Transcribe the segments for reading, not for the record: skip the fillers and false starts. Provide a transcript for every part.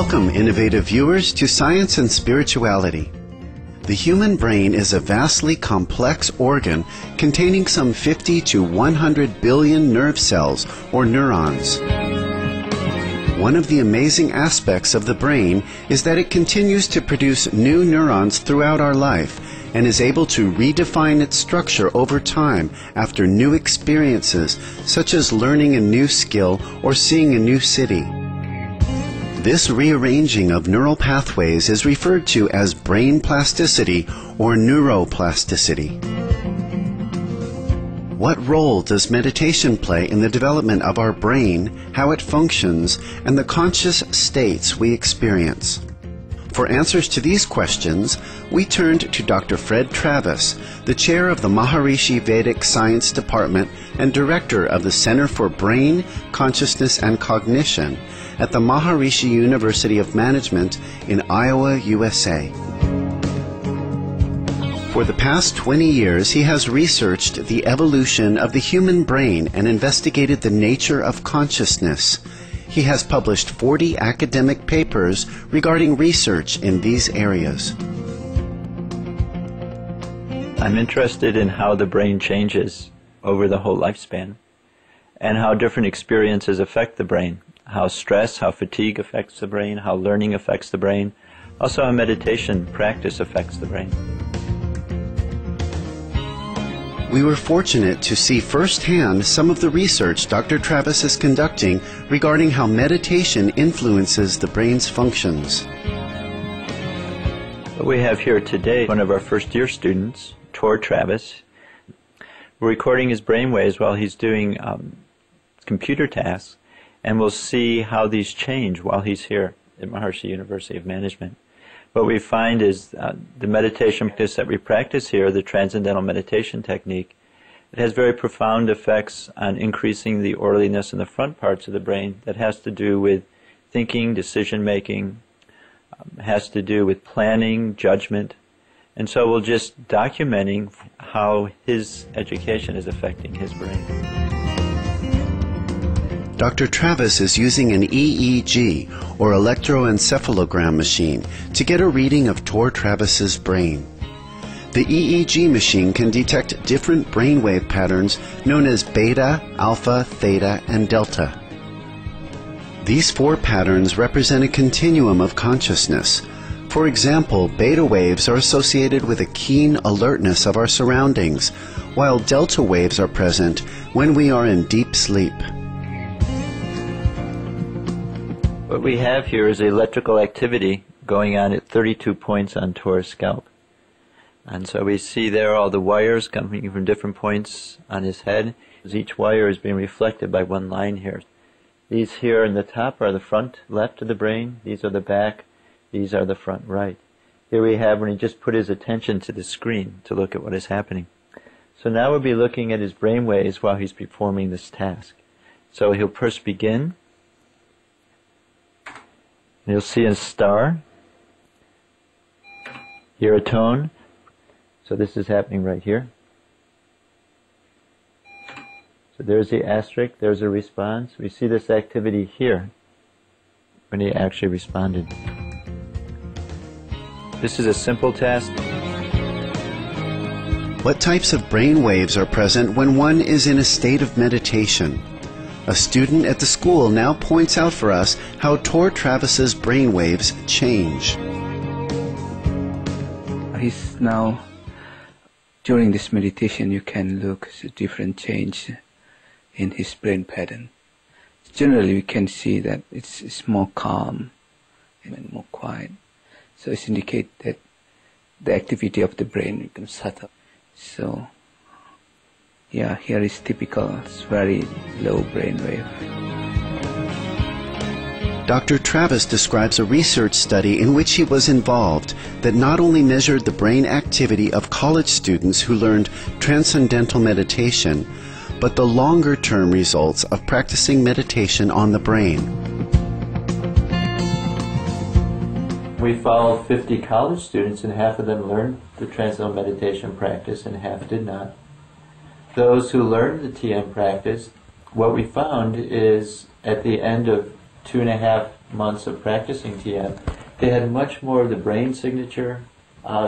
Welcome, innovative viewers, to Science and Spirituality. The human brain is a vastly complex organ containing some 50 to 100 billion nerve cells, or neurons. One of the amazing aspects of the brain is that it continues to produce new neurons throughout our life and is able to redefine its structure over time after new experiences, such as learning a new skill or seeing a new city. This rearranging of neural pathways is referred to as brain plasticity or neuroplasticity. What role does meditation play in the development of our brain, how it functions, and the conscious states we experience? For answers to these questions, we turned to Dr. Fred Travis, the chair of the Maharishi Vedic Science Department and director of the Center for Brain, Consciousness, and Cognition at the Maharishi University of Management in Iowa, USA. For the past 20 years, he has researched the evolution of the human brain and investigated the nature of consciousness. He has published 40 academic papers regarding research in these areas. I'm interested in how the brain changes over the whole lifespan and how different experiences affect the brain, how stress, how fatigue affects the brain, how learning affects the brain, also how meditation practice affects the brain. We were fortunate to see firsthand some of the research Dr. Travis is conducting regarding how meditation influences the brain's functions. We have here today one of our first-year students, Tor Travis. We're recording his brainwaves while he's doing computer tasks, and we'll see how these change while he's here at Maharishi University of Management. What we find is the meditation practice that we practice here, the transcendental meditation technique, it has very profound effects on increasing the orderliness in the front parts of the brain that has to do with thinking, decision-making, has to do with planning, judgment. And so we're just documenting how his education is affecting his brain. Dr. Travis is using an EEG, or electroencephalogram machine, to get a reading of Tor Travis's brain. The EEG machine can detect different brainwave patterns known as beta, alpha, theta, and delta. These four patterns represent a continuum of consciousness. For example, beta waves are associated with a keen alertness of our surroundings, while delta waves are present when we are in deep sleep. What we have here is electrical activity going on at 32 points on Tor's scalp. And so we see there all the wires coming from different points on his head. Each wire is being reflected by one line here. These here in the top are the front left of the brain. These are the back. These are the front right. Here we have when he just put his attention to the screen to look at what is happening. So now we'll be looking at his brain waves while he's performing this task. So he'll first begin. You'll see a star, hear a tone, so this is happening right here. So there's the asterisk, there's a response. We see this activity here when he actually responded. This is a simple task. What types of brain waves are present when one is in a state of meditation? A student at the school now points out for us how Tor Travis's brainwaves change. He's now, during this meditation, you can look at different change in his brain pattern. Generally, we can see that it's more calm and more quiet. So it indicates that the activity of the brain becomes subtle. So, yeah, here is typical, it's very low brainwave. Dr. Travis describes a research study in which he was involved that not only measured the brain activity of college students who learned transcendental meditation, but the longer-term results of practicing meditation on the brain. We followed 50 college students, and half of them learned the transcendental meditation practice and half did not. Those who learned the TM practice, what we found is at the end of 2.5 months of practicing TM, they had much more of the brain signature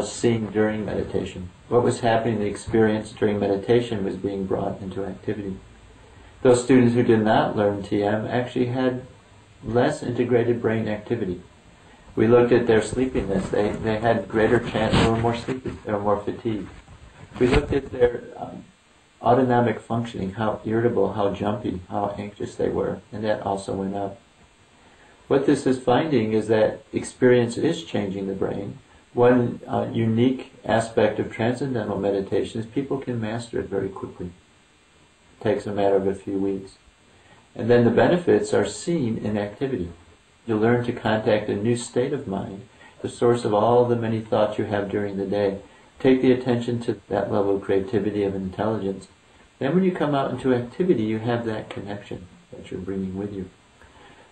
seen during meditation. What was happening in the experience during meditation was being brought into activity. Those students who did not learn TM actually had less integrated brain activity. We looked at their sleepiness. They had greater chance, they were more sleepy, they were more fatigued. We looked at their autonomic functioning, how irritable, how jumpy, how anxious they were, and that also went up. What this is finding is that experience is changing the brain. One unique aspect of transcendental meditation is people can master it very quickly. It takes a matter of a few weeks. And then the benefits are seen in activity. You learn to contact a new state of mind, the source of all the many thoughts you have during the day. Take the attention to that level of creativity, of intelligence. Then when you come out into activity, you have that connection that you're bringing with you.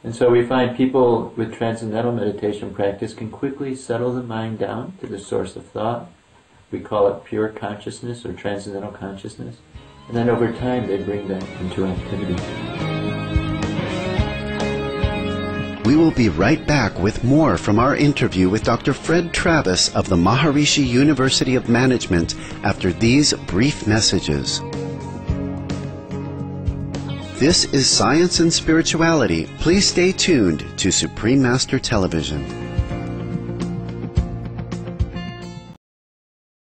And so we find people with transcendental meditation practice can quickly settle the mind down to the source of thought. We call it pure consciousness or transcendental consciousness. And then over time they bring that into activity. We will be right back with more from our interview with Dr. Fred Travis of the Maharishi University of Management after these brief messages. This is Science and Spirituality. Please stay tuned to Supreme Master Television.